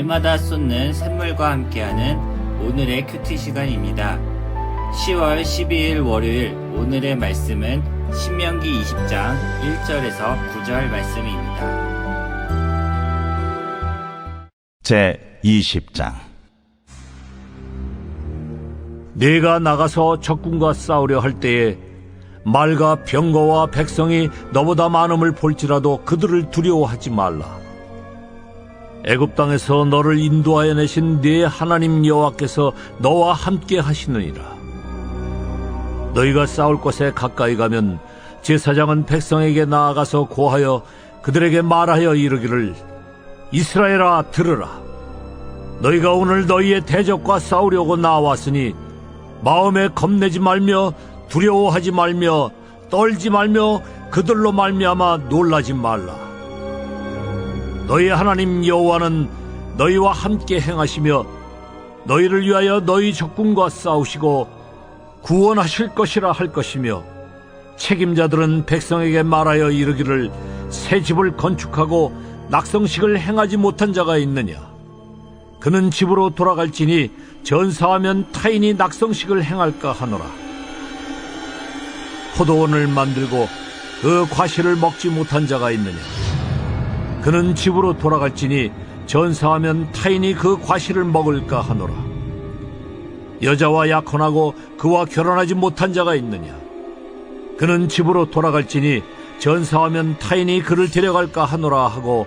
날마다 쏟는 샘물과 함께하는 오늘의 큐티 시간입니다. 10월 12일 월요일 오늘의 말씀은 신명기 20장 1절에서 9절 말씀입니다. 제20장 네가 나가서 적군과 싸우려 할 때에 말과 병거와 백성이 너보다 많음을 볼지라도 그들을 두려워하지 말라. 애굽 땅에서 너를 인도하여 내신 네 하나님 여호와께서 너와 함께 하시느니라. 너희가 싸울 곳에 가까이 가면 제사장은 백성에게 나아가서 고하여 그들에게 말하여 이르기를, 이스라엘아 들으라. 너희가 오늘 너희의 대적과 싸우려고 나왔으니 마음에 겁내지 말며 두려워하지 말며 떨지 말며 그들로 말미암아 놀라지 말라. 너희 하나님 여호와는 너희와 함께 행하시며 너희를 위하여 너희 적군과 싸우시고 구원하실 것이라 할 것이며, 책임자들은 백성에게 말하여 이르기를, 새 집을 건축하고 낙성식을 행하지 못한 자가 있느냐? 그는 집으로 돌아갈지니 전사하면 타인이 낙성식을 행할까 하노라. 포도원을 만들고 그 과실을 먹지 못한 자가 있느냐? 그는 집으로 돌아갈지니 전사하면 타인이 그 과실을 먹을까 하노라. 여자와 약혼하고 그와 결혼하지 못한 자가 있느냐? 그는 집으로 돌아갈지니 전사하면 타인이 그를 데려갈까 하노라 하고,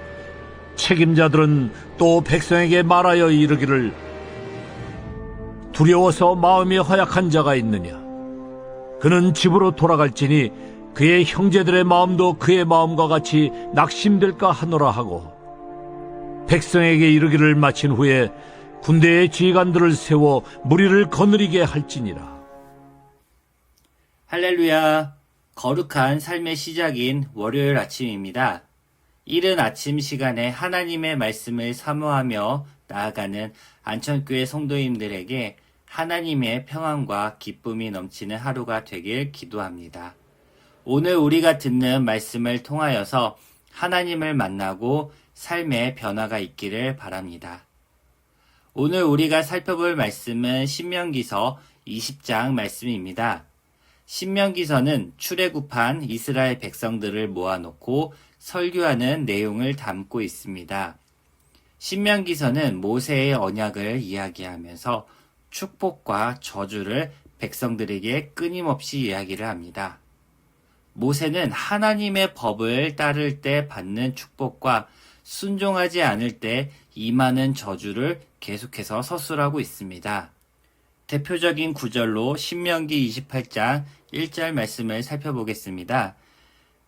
책임자들은 또 백성에게 말하여 이르기를, 두려워서 마음이 허약한 자가 있느냐? 그는 집으로 돌아갈지니 그의 형제들의 마음도 그의 마음과 같이 낙심될까 하노라 하고, 백성에게 이르기를 마친 후에 군대의 지휘관들을 세워 무리를 거느리게 할지니라. 할렐루야. 거룩한 삶의 시작인 월요일 아침입니다. 이른 아침 시간에 하나님의 말씀을 사모하며 나아가는 안천교회 성도님들에게 하나님의 평안과 기쁨이 넘치는 하루가 되길 기도합니다. 오늘 우리가 듣는 말씀을 통하여서 하나님을 만나고 삶의 변화가 있기를 바랍니다. 오늘 우리가 살펴볼 말씀은 신명기서 20장 말씀입니다. 신명기서는 출애굽한 이스라엘 백성들을 모아놓고 설교하는 내용을 담고 있습니다. 신명기서는 모세의 언약을 이야기하면서 축복과 저주를 백성들에게 끊임없이 이야기를 합니다. 모세는 하나님의 법을 따를 때 받는 축복과 순종하지 않을 때 임하는 저주를 계속해서 서술하고 있습니다. 대표적인 구절로 신명기 28장 1절 말씀을 살펴보겠습니다.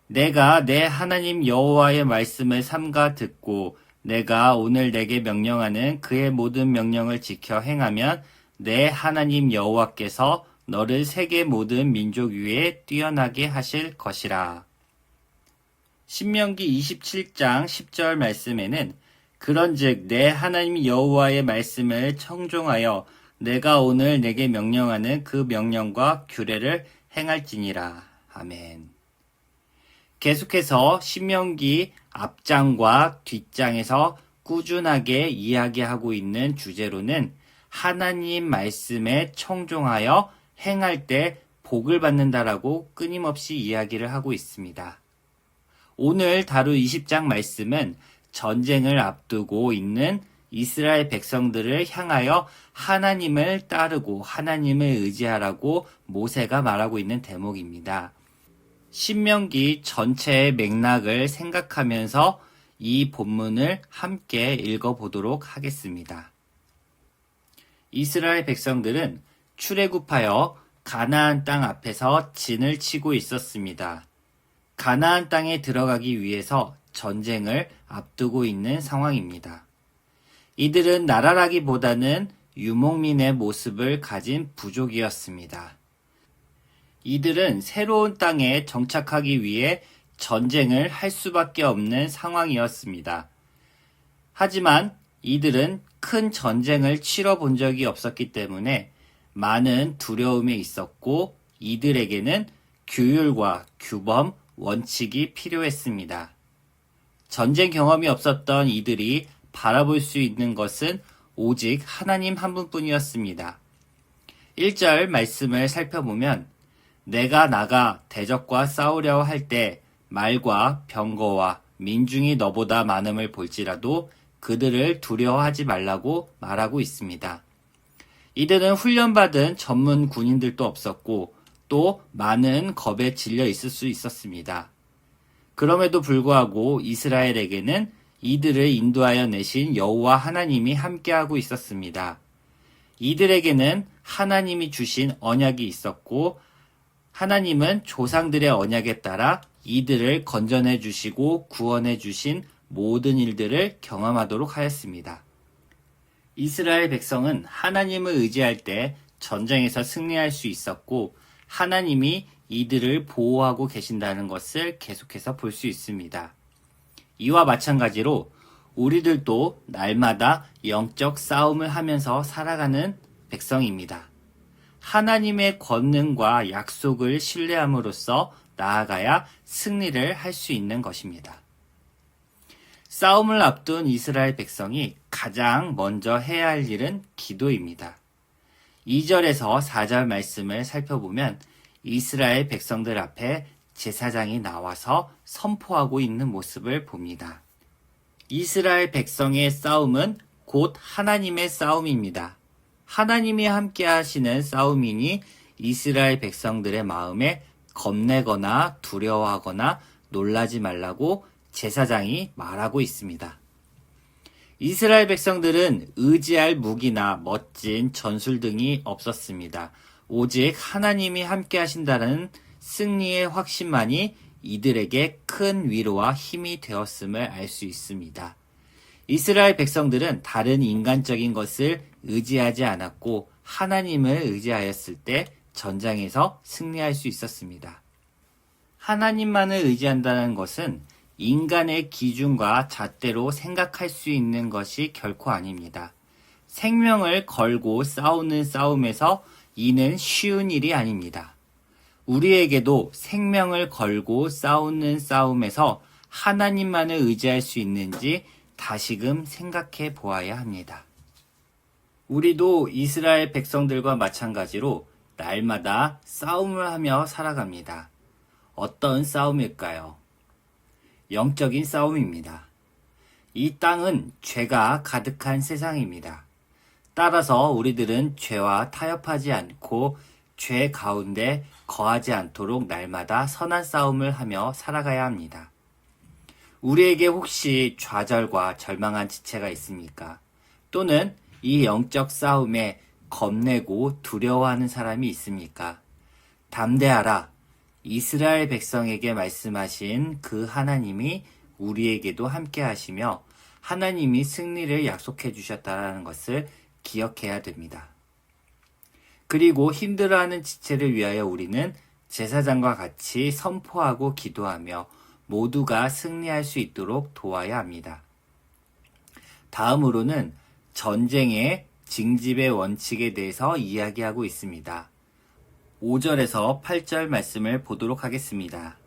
내가 내 하나님 여호와의 말씀을 삼가 듣고 내가 오늘 내게 명령하는 그의 모든 명령을 지켜 행하면 내 하나님 여호와께서 너를 세계 모든 민족 위에 뛰어나게 하실 것이라. 신명기 27장 10절 말씀에는 그런즉 내 하나님 여호와의 말씀을 청종하여 내가 오늘 내게 명령하는 그 명령과 규례를 행할지니라. 아멘. 계속해서 신명기 앞장과 뒷장에서 꾸준하게 이야기하고 있는 주제로는 하나님 말씀에 청종하여 행할 때 복을 받는다라고 끊임없이 이야기를 하고 있습니다. 오늘 다룰 20장 말씀은 전쟁을 앞두고 있는 이스라엘 백성들을 향하여 하나님을 따르고 하나님을 의지하라고 모세가 말하고 있는 대목입니다. 신명기 전체의 맥락을 생각하면서 이 본문을 함께 읽어보도록 하겠습니다. 이스라엘 백성들은 출애굽하여 가나안 땅 앞에서 진을 치고 있었습니다. 가나안 땅에 들어가기 위해서 전쟁을 앞두고 있는 상황입니다. 이들은 나라라기보다는 유목민의 모습을 가진 부족이었습니다. 이들은 새로운 땅에 정착하기 위해 전쟁을 할 수밖에 없는 상황이었습니다. 하지만 이들은 큰 전쟁을 치러본 적이 없었기 때문에 많은 두려움이 있었고 이들에게는 규율과 규범, 원칙이 필요했습니다. 전쟁 경험이 없었던 이들이 바라볼 수 있는 것은 오직 하나님 한 분뿐이었습니다. 1절 말씀을 살펴보면 내가 나가 대적과 싸우려 할 때 말과 병거와 민중이 너보다 많음을 볼지라도 그들을 두려워하지 말라고 말하고 있습니다. 이들은 훈련받은 전문 군인들도 없었고 또 많은 겁에 질려 있을 수 있었습니다. 그럼에도 불구하고 이스라엘에게는 이들을 인도하여 내신 여호와 하나님이 함께하고 있었습니다. 이들에게는 하나님이 주신 언약이 있었고 하나님은 조상들의 언약에 따라 이들을 건져내 주시고 구원해 주신 모든 일들을 경험하도록 하였습니다. 이스라엘 백성은 하나님을 의지할 때 전쟁에서 승리할 수 있었고 하나님이 이들을 보호하고 계신다는 것을 계속해서 볼 수 있습니다. 이와 마찬가지로 우리들도 날마다 영적 싸움을 하면서 살아가는 백성입니다. 하나님의 권능과 약속을 신뢰함으로써 나아가야 승리를 할 수 있는 것입니다. 싸움을 앞둔 이스라엘 백성이 가장 먼저 해야 할 일은 기도입니다. 2절에서 4절 말씀을 살펴보면 이스라엘 백성들 앞에 제사장이 나와서 선포하고 있는 모습을 봅니다. 이스라엘 백성의 싸움은 곧 하나님의 싸움입니다. 하나님이 함께 하시는 싸움이니 이스라엘 백성들의 마음에 겁내거나 두려워하거나 놀라지 말라고 제사장이 말하고 있습니다. 이스라엘 백성들은 의지할 무기나 멋진 전술 등이 없었습니다. 오직 하나님이 함께 하신다는 승리의 확신만이 이들에게 큰 위로와 힘이 되었음을 알 수 있습니다. 이스라엘 백성들은 다른 인간적인 것을 의지하지 않았고 하나님을 의지하였을 때 전장에서 승리할 수 있었습니다. 하나님만을 의지한다는 것은 인간의 기준과 잣대로 생각할 수 있는 것이 결코 아닙니다. 생명을 걸고 싸우는 싸움에서 이는 쉬운 일이 아닙니다. 우리에게도 생명을 걸고 싸우는 싸움에서 하나님만을 의지할 수 있는지 다시금 생각해 보아야 합니다. 우리도 이스라엘 백성들과 마찬가지로 날마다 싸움을 하며 살아갑니다. 어떤 싸움일까요? 영적인 싸움입니다. 이 땅은 죄가 가득한 세상입니다. 따라서 우리들은 죄와 타협하지 않고 죄 가운데 거하지 않도록 날마다 선한 싸움을 하며 살아가야 합니다. 우리에게 혹시 좌절과 절망한 지체가 있습니까? 또는 이 영적 싸움에 겁내고 두려워하는 사람이 있습니까? 담대하라. 이스라엘 백성에게 말씀하신 그 하나님이 우리에게도 함께 하시며 하나님이 승리를 약속해 주셨다는 것을 기억해야 됩니다. 그리고 힘들어하는 지체를 위하여 우리는 제사장과 같이 선포하고 기도하며 모두가 승리할 수 있도록 도와야 합니다. 다음으로는 전쟁의 징집의 원칙에 대해서 이야기하고 있습니다. 5절에서 8절 말씀을 보도록 하겠습니다.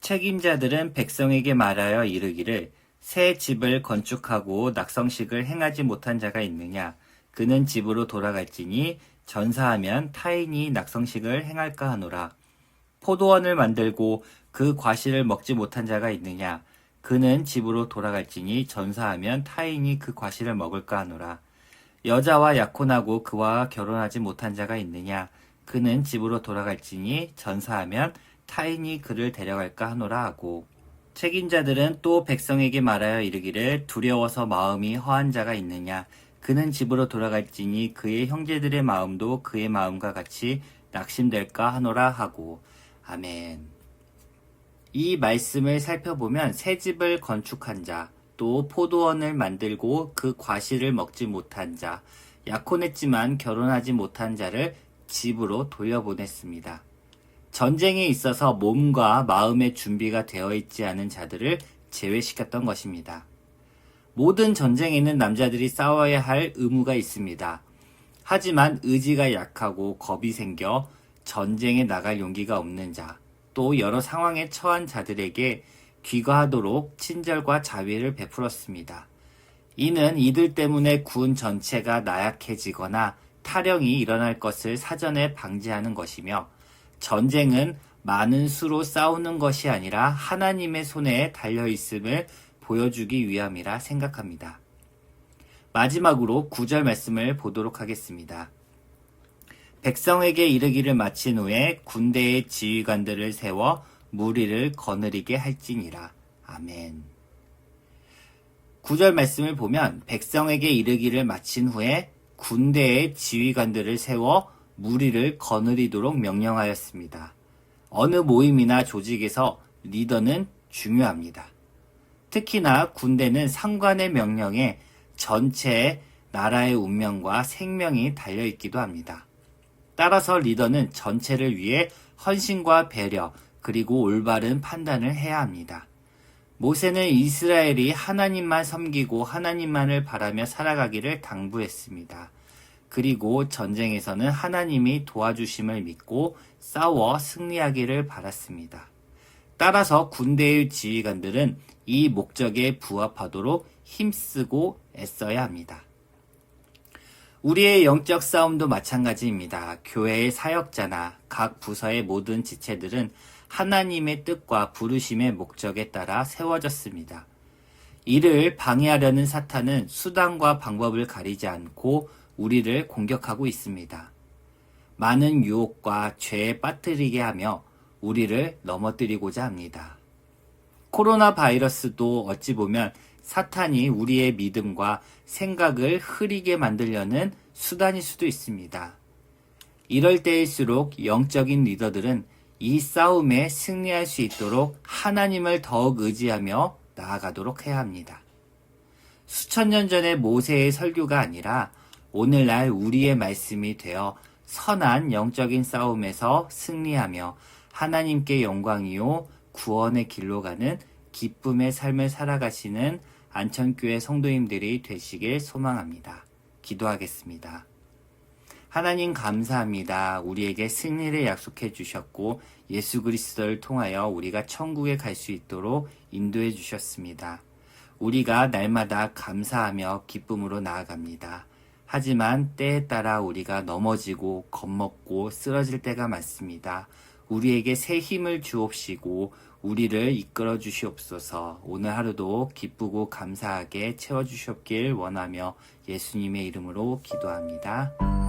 책임자들은 백성에게 말하여 이르기를 새 집을 건축하고 낙성식을 행하지 못한 자가 있느냐? 그는 집으로 돌아갈지니 전사하면 타인이 낙성식을 행할까 하노라. 포도원을 만들고 그 과실을 먹지 못한 자가 있느냐? 그는 집으로 돌아갈지니 전사하면 타인이 그 과실을 먹을까 하노라. 여자와 약혼하고 그와 결혼하지 못한 자가 있느냐? 그는 집으로 돌아갈지니 전사하면 타인이 그를 데려갈까 하노라 하고 책임자들은 또 백성에게 말하여 이르기를 두려워서 마음이 허한 자가 있느냐? 그는 집으로 돌아갈지니 그의 형제들의 마음도 그의 마음과 같이 낙심될까 하노라 하고 아멘. 이 말씀을 살펴보면 새 집을 건축한 자, 또 포도원을 만들고 그 과실을 먹지 못한 자, 약혼했지만 결혼하지 못한 자를 집으로 돌려보냈습니다. 전쟁에 있어서 몸과 마음의 준비가 되어 있지 않은 자들을 제외시켰던 것입니다. 모든 전쟁에는 남자들이 싸워야 할 의무가 있습니다. 하지만 의지가 약하고 겁이 생겨 전쟁에 나갈 용기가 없는 자, 또 여러 상황에 처한 자들에게 귀가하도록 친절과 자비를 베풀었습니다. 이는 이들 때문에 군 전체가 나약해지거나 탈영이 일어날 것을 사전에 방지하는 것이며, 전쟁은 많은 수로 싸우는 것이 아니라 하나님의 손에 달려있음을 보여주기 위함이라 생각합니다. 마지막으로 9절 말씀을 보도록 하겠습니다. 백성에게 이르기를 마친 후에 군대의 지휘관들을 세워 무리를 거느리게 할지니라. 아멘. 9절 말씀을 보면 백성에게 이르기를 마친 후에 군대의 지휘관들을 세워 무리를 거느리도록 명령하였습니다. 어느 모임이나 조직에서 리더는 중요합니다. 특히나 군대는 상관의 명령에 전체 나라의 운명과 생명이 달려있기도 합니다. 따라서 리더는 전체를 위해 헌신과 배려, 그리고 올바른 판단을 해야 합니다. 모세는 이스라엘이 하나님만 섬기고 하나님만을 바라며 살아가기를 당부했습니다. 그리고 전쟁에서는 하나님이 도와주심을 믿고 싸워 승리하기를 바랐습니다. 따라서 군대의 지휘관들은 이 목적에 부합하도록 힘쓰고 애써야 합니다. 우리의 영적 싸움도 마찬가지입니다. 교회의 사역자나 각 부서의 모든 지체들은 하나님의 뜻과 부르심의 목적에 따라 세워졌습니다. 이를 방해하려는 사탄은 수단과 방법을 가리지 않고 우리를 공격하고 있습니다. 많은 유혹과 죄에 빠뜨리게 하며 우리를 넘어뜨리고자 합니다. 코로나 바이러스도 어찌 보면 사탄이 우리의 믿음과 생각을 흐리게 만들려는 수단일 수도 있습니다. 이럴 때일수록 영적인 리더들은 이 싸움에 승리할 수 있도록 하나님을 더욱 의지하며 나아가도록 해야 합니다. 수천 년 전의 모세의 설교가 아니라 오늘날 우리의 말씀이 되어 선한 영적인 싸움에서 승리하며 하나님께 영광이요 구원의 길로 가는 기쁨의 삶을 살아가시는 안천교회 성도님들이 되시길 소망합니다. 기도하겠습니다. 하나님 감사합니다. 우리에게 승리를 약속해 주셨고 예수 그리스도를 통하여 우리가 천국에 갈 수 있도록 인도해 주셨습니다. 우리가 날마다 감사하며 기쁨으로 나아갑니다. 하지만 때에 따라 우리가 넘어지고 겁먹고 쓰러질 때가 많습니다. 우리에게 새 힘을 주옵시고 우리를 이끌어 주시옵소서. 오늘 하루도 기쁘고 감사하게 채워주셨길 원하며 예수님의 이름으로 기도합니다.